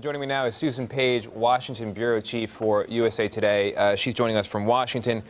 Joining me now is Susan Page, Washington Bureau Chief for USA Today. She's joining us from Washington.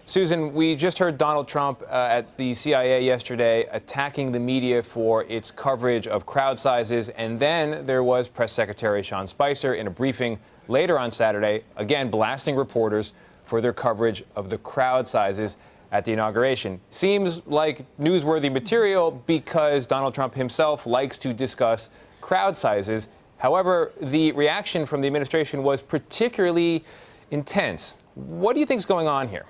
Susan, we just heard Donald Trump at the CIA yesterday attacking the media for its coverage of crowd sizes. And then there was Press Secretary Sean Spicer in a briefing later on Saturday, again blasting reporters for their coverage of the crowd sizes at the inauguration. Seems like newsworthy material because Donald Trump himself likes to discuss crowd sizes. However, the reaction from the administration was particularly intense. What do you think is going on here?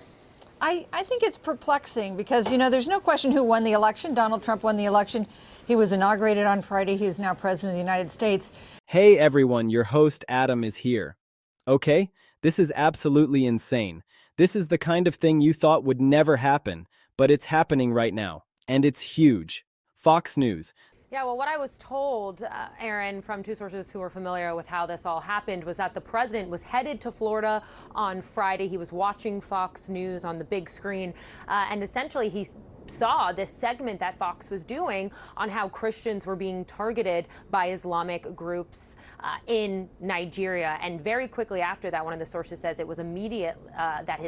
I think it's perplexing because, you know, there's no question who won the election. Donald Trump won the election. He was inaugurated on Friday. He is now president of the United States. Hey, everyone. Your host, Adam, is here. Okay, this is absolutely insane. This is the kind of thing you thought would never happen, but it's happening right now. And it's huge. Fox News. Yeah, well, what I was told, Aaron, from two sources who are familiar with how this all happened, was that the president was headed to Florida on Friday. He was watching Fox News on the big screen, and essentially he saw this segment that Fox was doing on how Christians were being targeted by Islamic groups in Nigeria. And very quickly after that, one of the sources says it was immediate that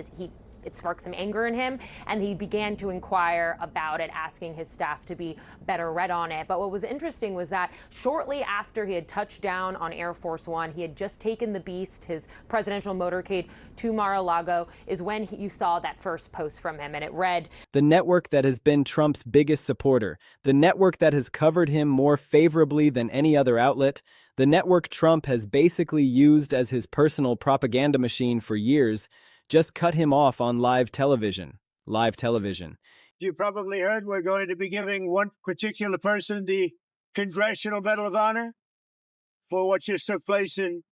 it sparked some anger in him, and he began to inquire about it, asking his staff to be better read on it. But what was interesting was that shortly after he had touched down on Air Force One, he had just taken the Beast, his presidential motorcade, to Mar-a-Lago, is when you saw that first post from him, and it read, "The network that has been Trump's biggest supporter, the network that has covered him more favorably than any other outlet, the network Trump has basically used as his personal propaganda machine for years, just cut him off on live television." Live television. You probably heard we're going to be giving one particular person the Congressional Medal of Honor for what just took place in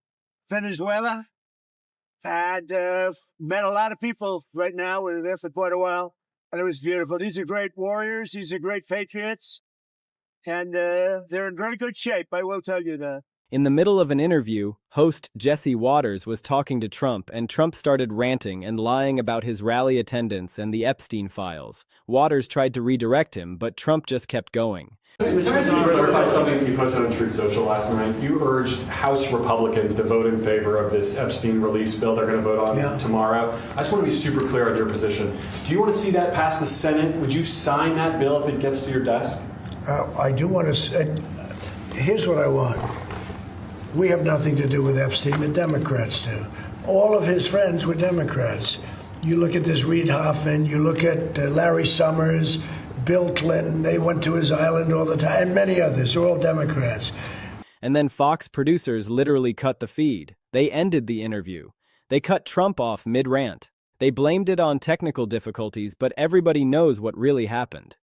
Venezuela. And met a lot of people right now. We were there for quite a while, and it was beautiful. These are great warriors. These are great patriots. And they're in very good shape, I will tell you that. In the middle of an interview, host Jesse Waters was talking to Trump, and Trump started ranting and lying about his rally attendance and the Epstein files. Waters tried to redirect him, but Trump just kept going. Can I clarify something you posted on Truth Social last night? You urged House Republicans to vote in favor of this Epstein release bill they're going to vote on tomorrow. I just want to be super clear on your position. Do you want to see that pass the Senate? Would you sign that bill if it gets to your desk? I do want to. Here's what I want. We have nothing to do with Epstein. The Democrats do. All of his friends were Democrats. You look at this Reid Hoffman, you look at Larry Summers, Bill Clinton, they went to his island all the time, and many others. They're all Democrats. And then Fox producers literally cut the feed. They ended the interview. They cut Trump off mid-rant. They blamed it on technical difficulties, but everybody knows what really happened.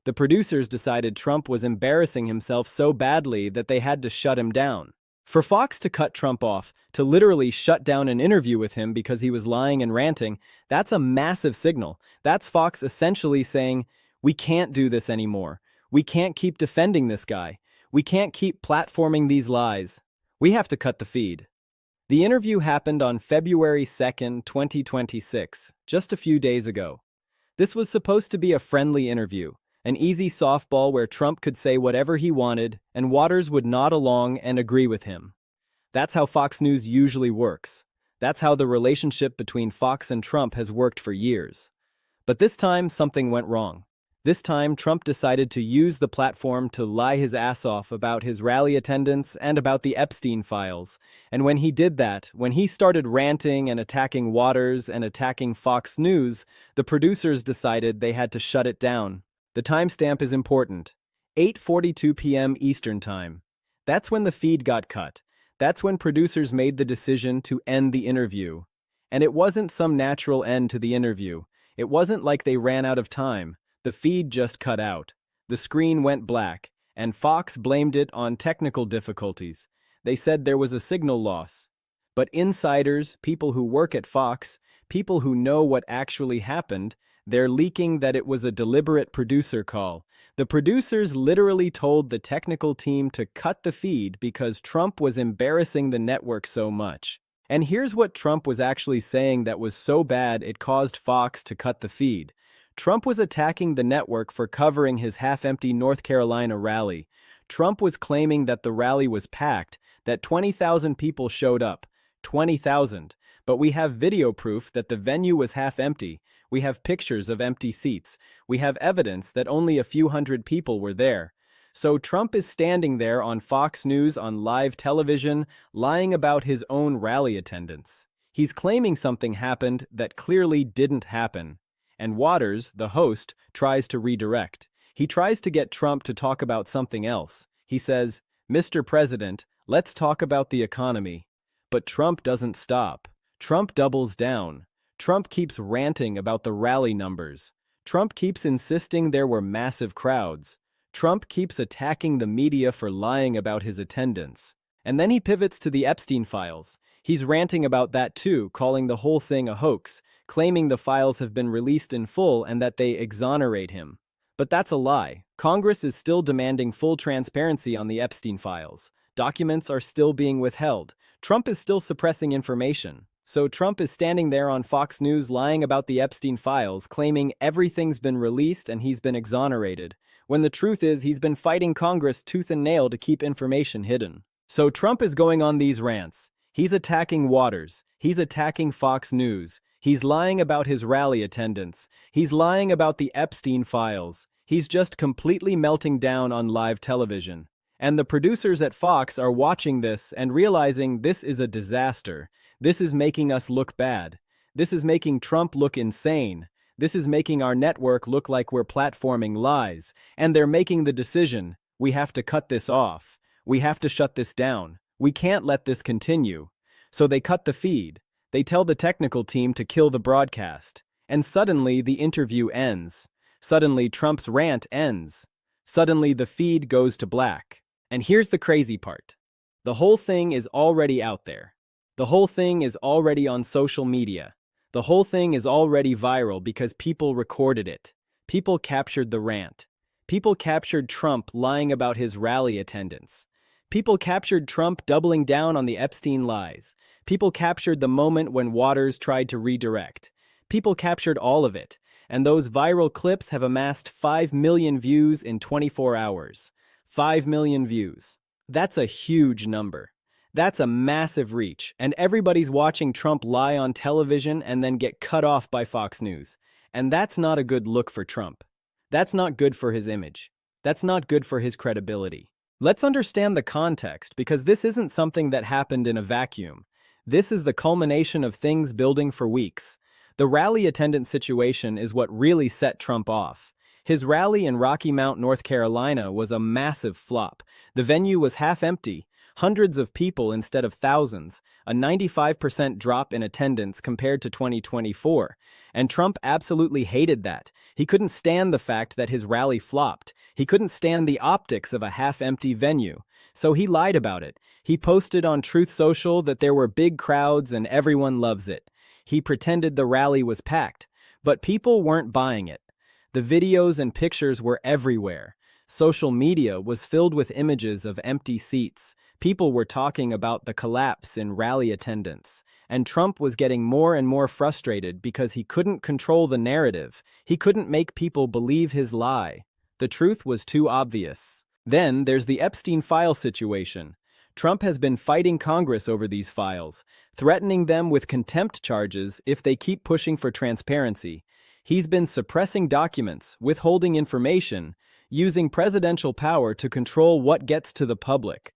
The producers decided Trump was embarrassing himself so badly that they had to shut him down. For Fox to cut Trump off, to literally shut down an interview with him because he was lying and ranting, that's a massive signal. That's Fox essentially saying, we can't do this anymore. We can't keep defending this guy. We can't keep platforming these lies. We have to cut the feed. The interview happened on February 2nd, 2026, just a few days ago. This was supposed to be a friendly interview. An easy softball where Trump could say whatever he wanted, and Waters would nod along and agree with him. That's how Fox News usually works. That's how the relationship between Fox and Trump has worked for years. But this time, something went wrong. This time, Trump decided to use the platform to lie his ass off about his rally attendance and about the Epstein files. And when he did that, when he started ranting and attacking Waters and attacking Fox News, the producers decided they had to shut it down. The timestamp is important. 8:42 p.m. Eastern Time. That's when the feed got cut. That's when producers made the decision to end the interview. And it wasn't some natural end to the interview. It wasn't like they ran out of time. The feed just cut out. The screen went black, and Fox blamed it on technical difficulties. They said there was a signal loss. But insiders, people who work at Fox, people who know what actually happened, they're leaking that it was a deliberate producer call. The producers literally told the technical team to cut the feed because Trump was embarrassing the network so much. And here's what Trump was actually saying that was so bad it caused Fox to cut the feed. Trump was attacking the network for covering his half-empty North Carolina rally. Trump was claiming that the rally was packed, that 20,000 people showed up. 20,000. But we have video proof that the venue was half empty. We have pictures of empty seats. We have evidence that only a few hundred people were there. So Trump is standing there on Fox News on live television, lying about his own rally attendance. He's claiming something happened that clearly didn't happen. And Waters, the host, tries to redirect. He tries to get Trump to talk about something else. He says, "Mr. President, let's talk about the economy." But Trump doesn't stop. Trump doubles down. Trump keeps ranting about the rally numbers. Trump keeps insisting there were massive crowds. Trump keeps attacking the media for lying about his attendance. And then he pivots to the Epstein files. He's ranting about that too, calling the whole thing a hoax, claiming the files have been released in full and that they exonerate him. But that's a lie. Congress is still demanding full transparency on the Epstein files. Documents are still being withheld. Trump is still suppressing information. So Trump is standing there on Fox News lying about the Epstein files, claiming everything's been released and he's been exonerated, when the truth is he's been fighting Congress tooth and nail to keep information hidden. So Trump is going on these rants. He's attacking Waters. He's attacking Fox News. He's lying about his rally attendance. He's lying about the Epstein files. He's just completely melting down on live television. And the producers at Fox are watching this and realizing this is a disaster. This is making us look bad. This is making Trump look insane. This is making our network look like we're platforming lies. And they're making the decision, we have to cut this off. We have to shut this down. We can't let this continue. So they cut the feed. They tell the technical team to kill the broadcast. And suddenly the interview ends. Suddenly Trump's rant ends. Suddenly the feed goes to black. And here's the crazy part. The whole thing is already out there. The whole thing is already on social media. The whole thing is already viral because people recorded it. People captured the rant. People captured Trump lying about his rally attendance. People captured Trump doubling down on the Epstein lies. People captured the moment when Waters tried to redirect. People captured all of it. And those viral clips have amassed 5 million views in 24 hours. 5 million views. That's a huge number. That's a massive reach, and everybody's watching Trump lie on television and then get cut off by Fox News. And that's not a good look for Trump. That's not good for his image. That's not good for his credibility. Let's understand the context, because this isn't something that happened in a vacuum. This is the culmination of things building for weeks. The rally attendance situation is what really set Trump off. His rally in Rocky Mount, North Carolina was a massive flop. The venue was half empty. Hundreds of people instead of thousands, a 95% drop in attendance compared to 2024. And Trump absolutely hated that. He couldn't stand the fact that his rally flopped. He couldn't stand the optics of a half-empty venue. So he lied about it. He posted on Truth Social that there were big crowds and everyone loves it. He pretended the rally was packed, but people weren't buying it. The videos and pictures were everywhere. Social media was filled with images of empty seats. People were talking about the collapse in rally attendance, and Trump was getting more and more frustrated because he couldn't control the narrative. He couldn't make people believe his lie. The truth was too obvious. Then there's the Epstein file situation. Trump has been fighting Congress over these files, threatening them with contempt charges if they keep pushing for transparency. He's been suppressing documents, withholding information, using presidential power to control what gets to the public.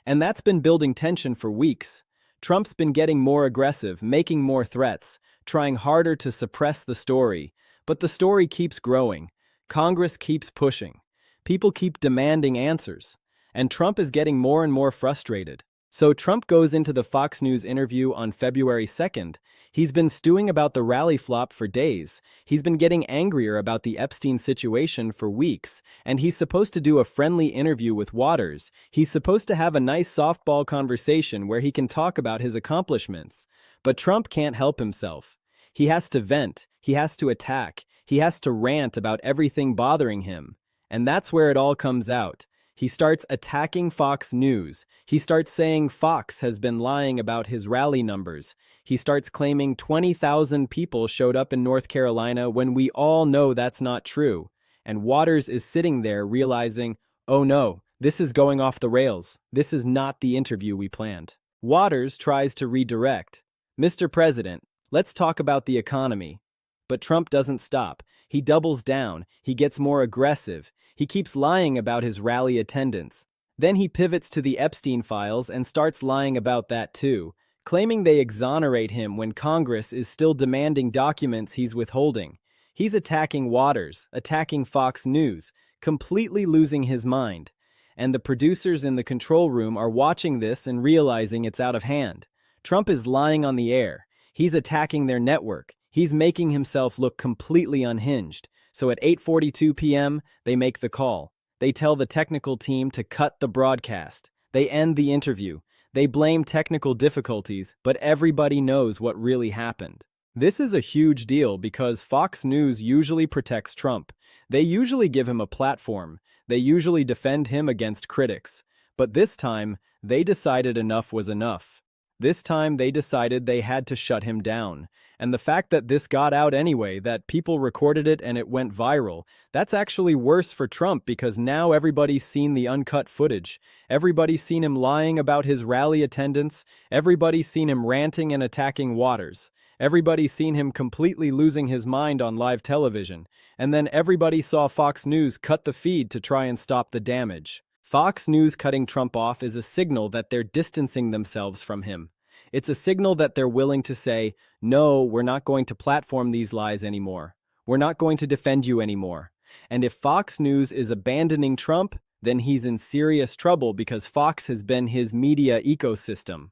And that's been building tension for weeks. Trump's been getting more aggressive, making more threats, trying harder to suppress the story. But the story keeps growing. Congress keeps pushing. People keep demanding answers. And Trump is getting more and more frustrated. So Trump goes into the Fox News interview on February 2nd. He's been stewing about the rally flop for days. He's been getting angrier about the Epstein situation for weeks. And he's supposed to do a friendly interview with Waters. He's supposed to have a nice softball conversation where he can talk about his accomplishments. But Trump can't help himself. He has to vent. He has to attack. He has to rant about everything bothering him. And that's where it all comes out. He starts attacking Fox News. He starts saying Fox has been lying about his rally numbers. He starts claiming 20,000 people showed up in North Carolina when we all know that's not true. And Waters is sitting there realizing, oh no, This is going off the rails. This is not the interview we planned. Waters tries to redirect. Mr. President, let's talk about the economy. But Trump doesn't stop. He doubles down. He gets more aggressive. He keeps lying about his rally attendance. Then he pivots to the Epstein files and starts lying about that too, claiming they exonerate him when Congress is still demanding documents he's withholding. He's attacking Waters, attacking Fox News, completely losing his mind. And the producers in the control room are watching this and realizing it's out of hand. Trump is lying on the air. He's attacking their network. He's making himself look completely unhinged. So at 8:42 p.m., they make the call. They tell the technical team to cut the broadcast. They end the interview. They blame technical difficulties, but everybody knows what really happened. This is a huge deal because Fox News usually protects Trump. They usually give him a platform. They usually defend him against critics. But this time, they decided enough was enough. This time, they decided they had to shut him down. And the fact that this got out anyway, that people recorded it and it went viral, that's actually worse for Trump because now everybody's seen the uncut footage. Everybody's seen him lying about his rally attendance. Everybody's seen him ranting and attacking Waters. Everybody's seen him completely losing his mind on live television. And then everybody saw Fox News cut the feed to try and stop the damage. Fox News cutting Trump off is a signal that they're distancing themselves from him. It's a signal that they're willing to say, no, we're not going to platform these lies anymore. We're not going to defend you anymore. And if Fox News is abandoning Trump, then he's in serious trouble because Fox has been his media ecosystem.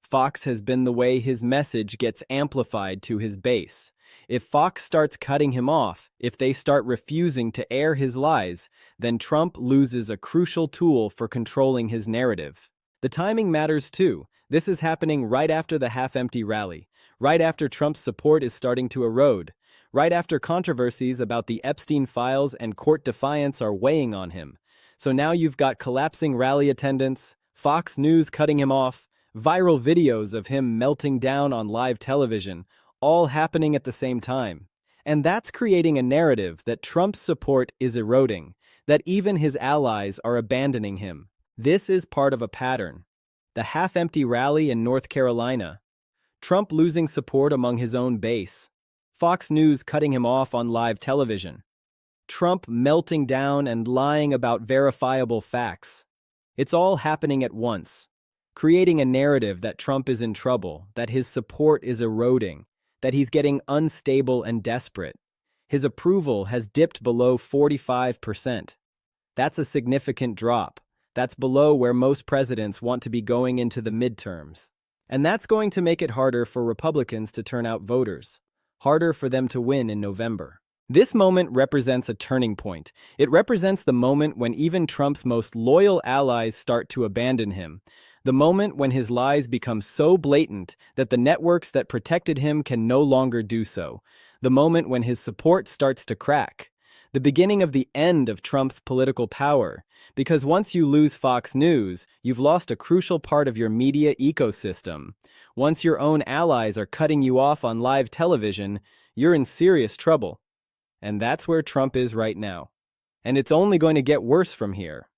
Fox has been the way his message gets amplified to his base. If Fox starts cutting him off, if they start refusing to air his lies, then Trump loses a crucial tool for controlling his narrative. The timing matters too. This is happening right after the half-empty rally, right after Trump's support is starting to erode, right after controversies about the Epstein files and court defiance are weighing on him. So now you've got collapsing rally attendance, Fox News cutting him off, viral videos of him melting down on live television, all happening at the same time. And that's creating a narrative that Trump's support is eroding, that even his allies are abandoning him. This is part of a pattern. The half-empty rally in North Carolina, Trump losing support among his own base, Fox News cutting him off on live television, Trump melting down and lying about verifiable facts. It's all happening at once, creating a narrative that Trump is in trouble, that his support is eroding, that he's getting unstable and desperate. His approval has dipped below 45%. That's a significant drop. That's below where most presidents want to be going into the midterms. And that's going to make it harder for Republicans to turn out voters, harder for them to win in November. This moment represents a turning point. It represents the moment when even Trump's most loyal allies start to abandon him, the moment when his lies become so blatant that the networks that protected him can no longer do so, the moment when his support starts to crack. The beginning of the end of Trump's political power, because once you lose Fox News, you've lost a crucial part of your media ecosystem. Once your own allies are cutting you off on live television, you're in serious trouble. And that's where Trump is right now. And it's only going to get worse from here.